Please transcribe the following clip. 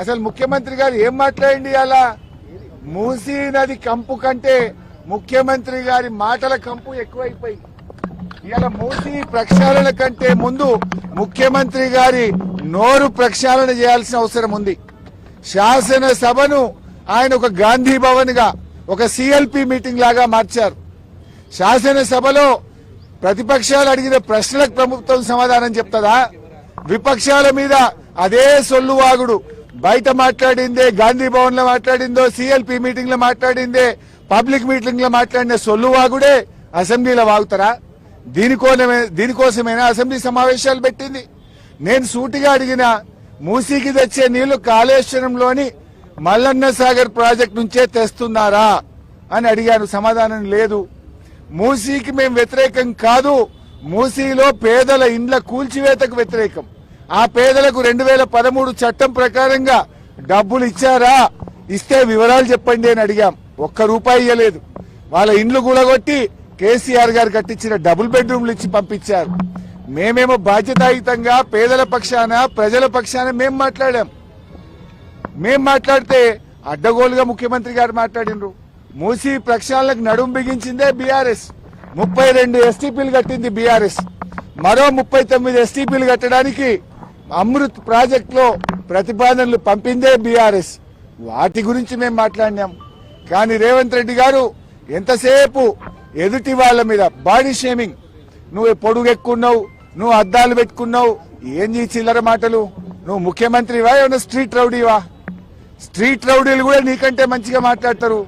అసలు ముఖ్యమంత్రి గారు ఏం మాట్లాడింది అలా మూసీ నది కంపు కంటే ముఖ్యమంత్రి గారి మాటల కంపు ఎక్కువైపోయి ఇలా మూసీ ప్రక్షాళన కంటే ముందు ముఖ్యమంత్రి గారి నోరు ప్రక్షాళన చేయాల్సిన అవసరం ఉంది. శాసనసభను ఆయన ఒక గాంధీ భవన్ గా ఒక సిఎల్పి మీటింగ్ లాగా మార్చారు. శాసనసభలో ప్రతిపక్షాలు అడిగిన ప్రశ్నలకు ప్రభుత్వం సమాధానం చెప్తుందా? విపక్షాల మీద అదే సొల్లువాగుడు. బయట మాట్లాడిందే, గాంధీ భవన్ లో మాట్లాడిందో, సిఎల్పి మీటింగ్ లో మాట్లాడిందే, పబ్లిక్ మీటింగ్ లో మాట్లాడిన సొల్లువాగుడే అసెంబ్లీలో వాగుతారా? దీనికోసమైనా అసెంబ్లీ సమావేశాలు పెట్టింది. నేను సూటిగా అడిగిన మూసీకి తెచ్చే నీళ్లు కాళేశ్వరంలోని మల్లన్న సాగర్ ప్రాజెక్టు నుంచే తెస్తున్నారా అని అడిగాను. సమాధానం లేదు. మూసీకి మేము వ్యతిరేకం కాదు, మూసీలో పేదల ఇండ్ల కూల్చివేతకు వ్యతిరేకం. ఆ పేదలకు 2013 చట్టం ప్రకారంగా డబ్బులు ఇచ్చారా? ఇస్తే వివరాలు చెప్పండి అని అడిగాం. ₹1 ఇవ్వలేదు. వాళ్ళ ఇండ్లు కూలగొట్టి కేసీఆర్ గారు కట్టించిన డబుల్ బెడ్రూమ్లు ఇచ్చి పంపించారు. మేమేమో బాధ్యతాయుతంగా పేదల పక్షాన, ప్రజల పక్షాన మేము మాట్లాడాం. మేం మాట్లాడితే అడ్డగోలుగా ముఖ్యమంత్రి గారు మాట్లాడినరు. మూసీ ప్రక్షాళనకు నడుం బిగించిందే బీఆర్ఎస్. 32 ఎస్టీపీలు కట్టింది బీఆర్ఎస్. మరో 39 ఎస్టీపీలు కట్టడానికి అమృత్ ప్రాజెక్టులో ప్రతిపాదనలు పంపిందే బీఆర్ఎస్. వాటి గురించి మేము మాట్లాడినాం. కానీ రేవంత్ రెడ్డి గారు ఎంతసేపు ఎదుటి వాళ్ళ మీద బాడీ షేమింగ్. నువ్వు పొడుగెక్కున్నావు, నువ్వు అద్దాలు పెట్టుకున్నావు, ఏం చిల్లర మాటలు. నువ్వు ముఖ్యమంత్రివా, ఏమన్నా స్ట్రీట్ రౌడీవా? స్ట్రీట్ రౌడీలు కూడా నీకంటే మంచిగా మాట్లాడతారు.